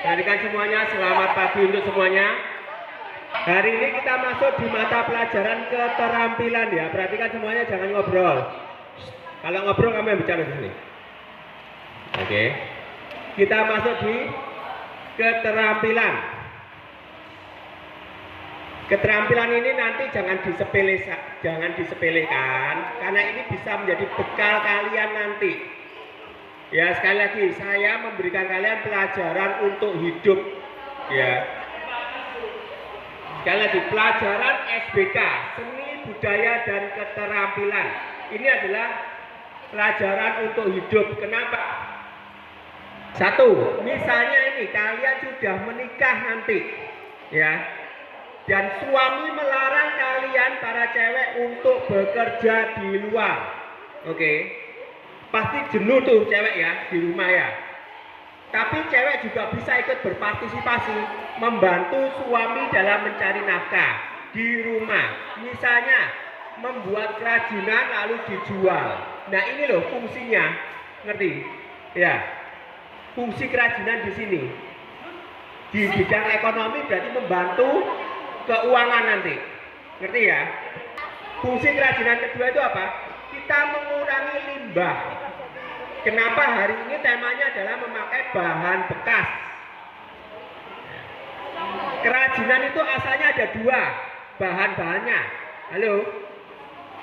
Perhatikan semuanya, selamat pagi untuk semuanya. Hari ini kita masuk di mata pelajaran keterampilan ya. Perhatikan semuanya, jangan ngobrol. Kalau ngobrol kamu yang bicara di sini. Oke. Kita masuk di keterampilan. Keterampilan ini nanti jangan disepelekan, karena ini bisa menjadi bekal kalian nanti. Ya, sekali lagi saya memberikan kalian pelajaran untuk hidup. Ya. Sekali lagi pelajaran SBK, seni budaya dan keterampilan. Ini adalah pelajaran untuk hidup. Kenapa? Satu, misalnya ini kalian sudah menikah nanti, ya. Dan suami melarang kalian para cewek untuk bekerja di luar. Oke. Pasti jenuh tuh cewek ya di rumah ya. Tapi cewek juga bisa ikut berpartisipasi membantu suami dalam mencari nafkah di rumah. Misalnya membuat kerajinan lalu dijual. Nah, ini loh fungsinya. Ngerti? Ya. Fungsi kerajinan di sini. Di bidang ekonomi berarti membantu keuangan nanti. Ngerti ya? Fungsi kerajinan kedua itu apa? Kita mengurangi limbah. Kenapa hari ini temanya adalah memakai bahan bekas? Kerajinan itu asalnya ada dua bahan-bahannya. Halo?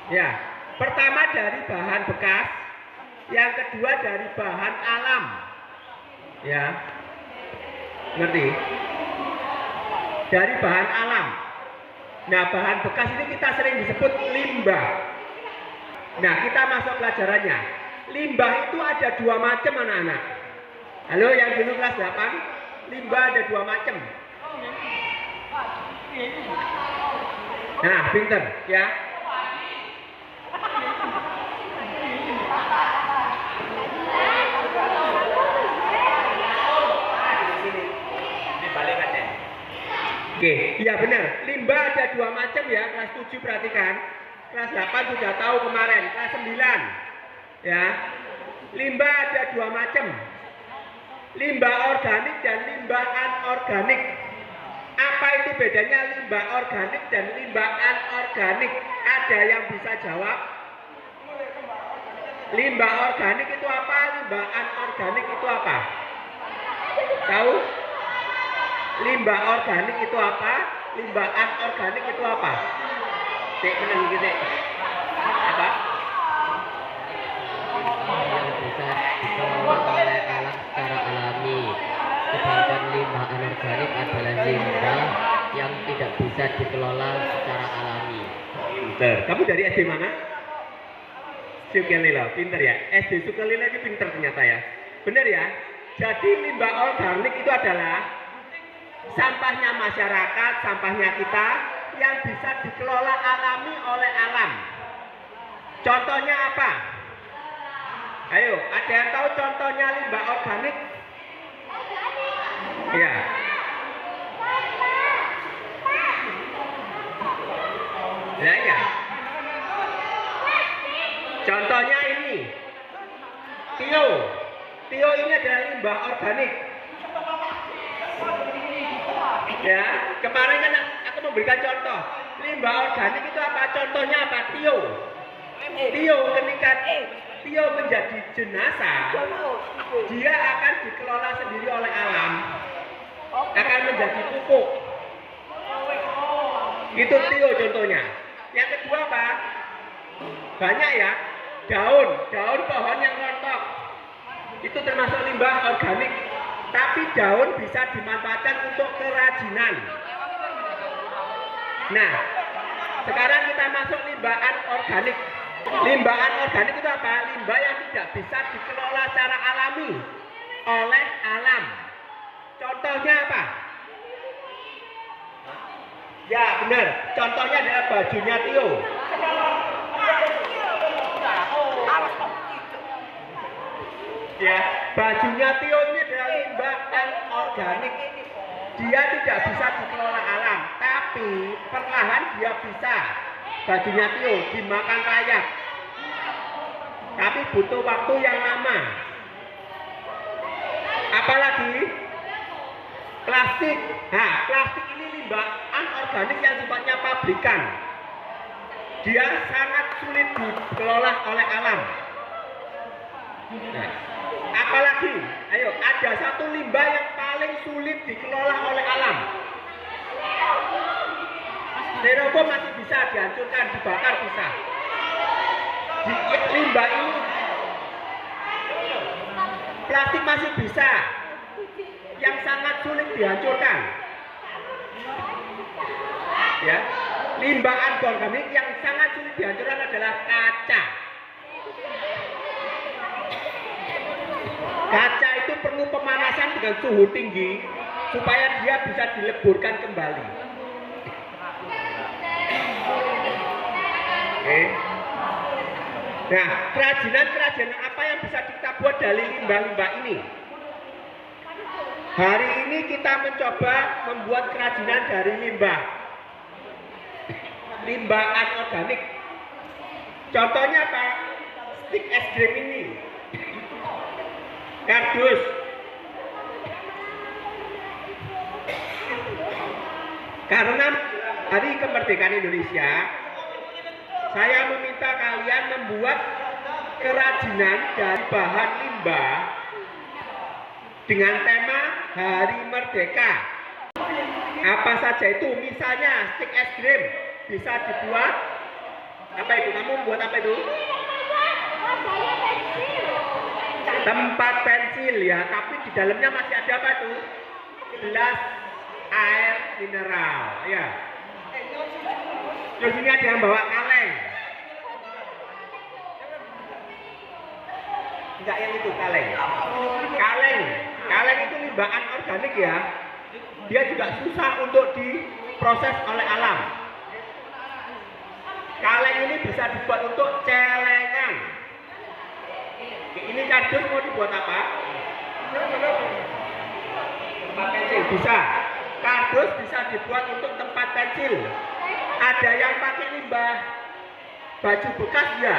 Ya. Pertama dari bahan bekas, yang kedua dari bahan alam. Ya. Ngerti? Dari bahan alam. Nah, bahan bekas ini kita sering disebut limbah. Nah, kita masuk pelajarannya. Limbah itu ada dua macam anak-anak. Halo, yang dulu kelas 8, limbah ada dua macam. Nah, pinter ya. Oke, iya benar. Limbah ada dua macam ya. Kelas 7 perhatikan. Kelas 8 sudah tahu kemarin. Kelas 9. Ya. Limbah ada dua macam. Limbah organik dan limbah anorganik. Apa itu bedanya limbah organik dan limbah anorganik? Ada yang bisa jawab? Limbah organik itu apa? Limbah anorganik itu apa? Tahu? Limbah organik itu apa? Limbah anorganik itu apa? Cek benar gitu. Apa? Yang bisa dikelola oleh alam secara alami. Sedangkan limbah anorganik adalah limbah yang tidak bisa dikelola secara alami. Pinter. Kamu dari SD mana? Sukalila, pinter ya. SD Sukalila ini pinter ternyata ya. Benar ya. Jadi limbah organik itu adalah sampahnya masyarakat, sampahnya kita yang bisa dikelola alami oleh alam. Contohnya apa? Ayo, ada yang tahu contohnya limbah organik? Ya. Ya. Contohnya ini. Tio. Tio ini adalah limbah organik. Ya, kemarin kan aku memberikan contoh. Limbah organik itu apa? Contohnya apa? Tio. Tio ketika Tio menjadi jenazah, dia akan dikelola sendiri oleh alam. Akan menjadi pupuk. Itu Tio contohnya. Yang kedua apa? Banyak ya. Daun pohon yang rontok. Itu termasuk limbah organik. Tapi daun bisa dimanfaatkan untuk kerajinan. Nah, sekarang kita masuk limbah anorganik. Limbah anorganik itu apa? Limbah yang tidak bisa dikelola secara alami oleh alam. Contohnya apa? Ya benar. Contohnya adalah bajunya Tio. Ya, bajunya Tio ini adalah limbah anorganik. Dia tidak bisa dikelola alam, tapi perlahan dia bisa. Bajunya Tio dimakan rayap, tapi butuh waktu yang lama. Apalagi Plastik. Nah, plastik ini limbah anorganik yang sifatnya pabrikan. Dia sangat sulit dikelola oleh alam. Nah, apalagi, ayo, ada satu limbah yang paling sulit dikelola oleh alam. Styrofoam masih bisa dihancurkan, dibakar bisa. Limbah ini, plastik masih bisa. Yang sangat sulit dihancurkan. Ya, limbah anorganik yang sangat sulit dihancurkan adalah kaca. Kaca itu perlu pemanasan dengan suhu tinggi supaya dia bisa dileburkan kembali. Oke. Nah, kerajinan apa yang bisa kita buat dari limbah-limbah ini? Hari ini kita mencoba membuat kerajinan dari limbah anorganik. Contohnya apa? Stik es krim ini, kardus. Karena hari kemerdekaan Indonesia, saya meminta kalian membuat kerajinan dari bahan limbah dengan tema Hari Merdeka. Apa saja itu? Misalnya stik es krim bisa dibuat apa itu? Kamu buat apa itu? Tempat pensil ya, tapi di dalamnya masih ada apa itu? Gelas air mineral ya. Terus ini ada yang bawa kaleng. Enggak, yang itu kaleng. Kaleng itu limbah anorganik ya. Dia juga susah untuk diproses oleh alam. Kaleng ini bisa dibuat untuk celengan. Ini kardus mau dibuat apa? Tempat pensil bisa. Kardus bisa dibuat untuk tempat pensil. Ada yang pakai limbah baju bekas ya.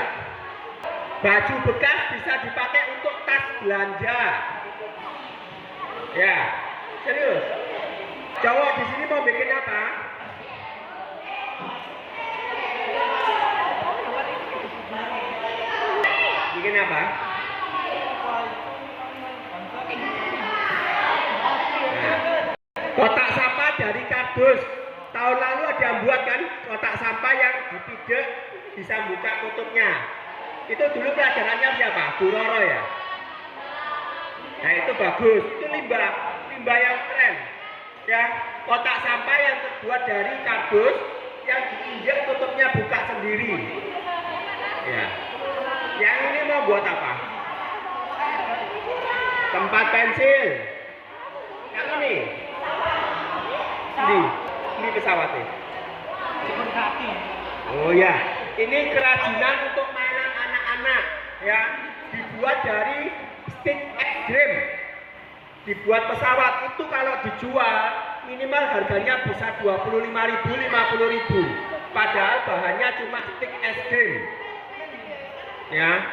Baju bekas bisa dipakai untuk tas belanja. Ya, serius. Cowok di sini mau bikin apa? Bikin apa? Nah, kotak sampah dari kardus. Tahun lalu ada yang buat kan kotak sampah yang dipijak bisa buka tutupnya. Itu dulu pelajarannya siapa? Bu Roro ya. Nah itu bagus. Itu limbah yang keren. Ya, kotak sampah yang terbuat dari kardus yang diinjak tutupnya buka sendiri. Ya. Yang ini mau buat apa? Tempat pensil. Yang ini. Ini pesawatnya. Oh ya, ini kerajinan untuk mainan anak-anak ya, dibuat dari stik es krim. Dibuat pesawat itu kalau dijual minimal harganya bisa 25.000, 50.000. Padahal bahannya cuma stik es krim. Ya.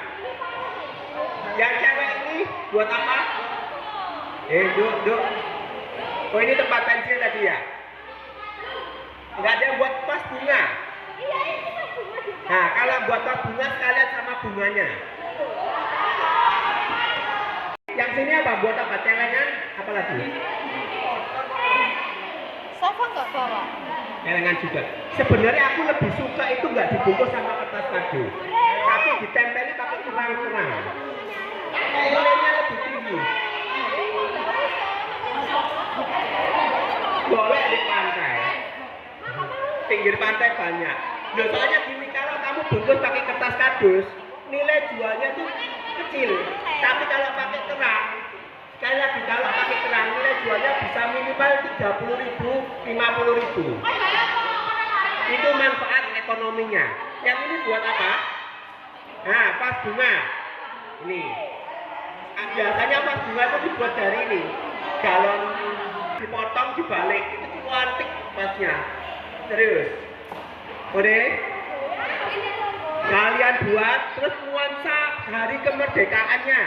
Yang cewek ini buat apa? Duk. Oh ini tempat pensil tadi ya. Enggak ada yang buat vas bunga. Nah, kalau buat vas bunga sekalian sama bunganya. Yang sini apa? Buat apa? Celengan? Apa lagi? Sofa nggak bawa? Celengan juga. Sebenarnya aku lebih suka itu nggak dibungkus sama kertas kado, tapi ditempeli pakai kerang-kerang. Nilainya lebih tinggi. Boleh di pantai. Pinggir pantai banyak. Loh, soalnya gini, kalau kamu bungkus pakai kertas kardus, nilai jualnya tuh kecil. Tapi kalau pakai kerang, sekali lagi kalau pakai kerang, nilai jualnya bisa minimal 30.000, 50.000. Itu manfaat ekonominya. Yang ini buat apa? Nah, vas bunga. Ini. Biasanya vas bunga itu dibuat dari ini. Galon dipotong dibalik, itu cantik vasnya. Serius. Udah? Kalian buat terus nuansa hari kemerdekaannya.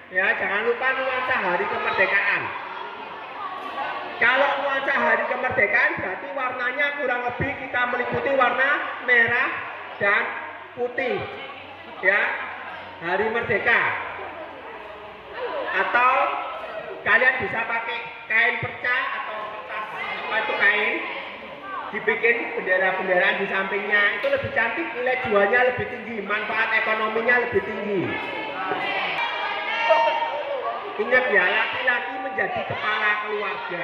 Ya, jangan lupa nuansa hari kemerdekaan. Kalau nuansa hari kemerdekaan berarti warnanya kurang lebih kita meliputi warna merah dan putih, ya, hari merdeka. Atau kalian bisa pakai kain perca atau kertas apa itu kain, dibikin bendera-benderaan di sampingnya, itu lebih cantik, nilai jualnya lebih tinggi, manfaat ekonominya lebih tinggi. Ingat ya, laki-laki menjadi kepala keluarga.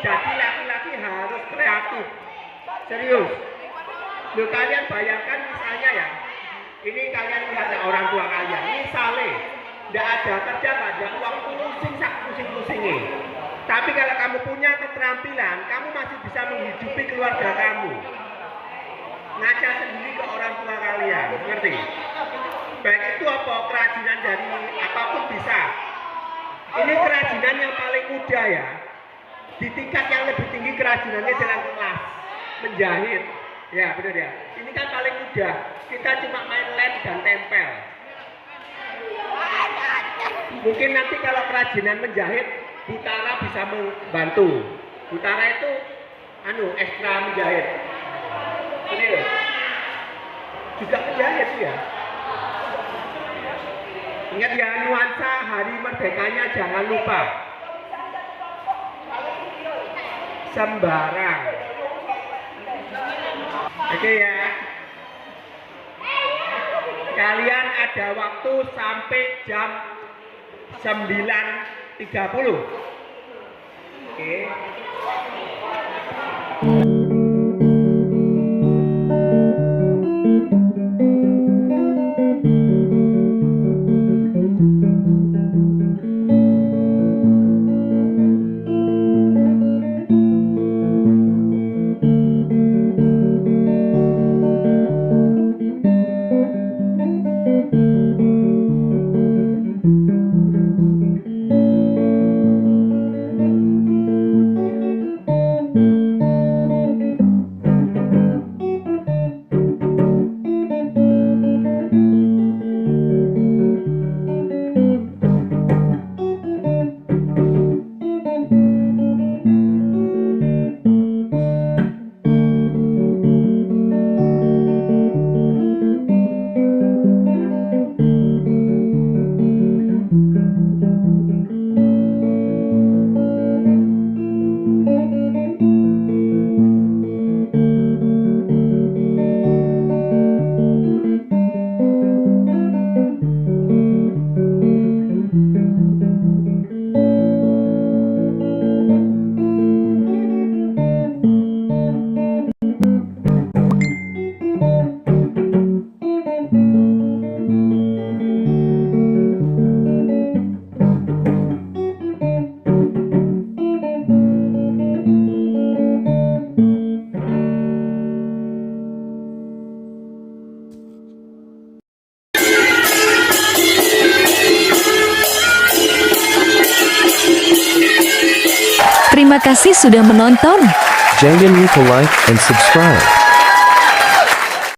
Jadi laki-laki harus kreatif. Serius. Loh, kalian bayangkan misalnya ya, ini kalian lihat ya, orang tua kalian, misalnya tidak ada kerja, tidak ada uang, pusing-pusing. Tapi kalau kamu punya keterampilan, kamu masih bisa menghidupi keluarga kamu. Ngaca sendiri ke orang tua kalian, ngerti? Baik itu apa, kerajinan dari apapun bisa. Ini kerajinan yang paling mudah ya. Di tingkat yang lebih tinggi kerajinannya jalan kelas, menjahit. Ya benar ya. Ini kan paling mudah. Kita cuma main lem dan tempel. Mungkin nanti kalau kerajinan menjahit, Butara bisa membantu. Butara itu ekstra menjahit. Ini loh. Juga menjahit ya. Ingat ya, nuansa hari merdekanya jangan lupa. Sembarang. Oke ya. Kalian ada waktu sampai jam 9.30. Oke. Terima kasih sudah menonton. Jangan lupa like and subscribe.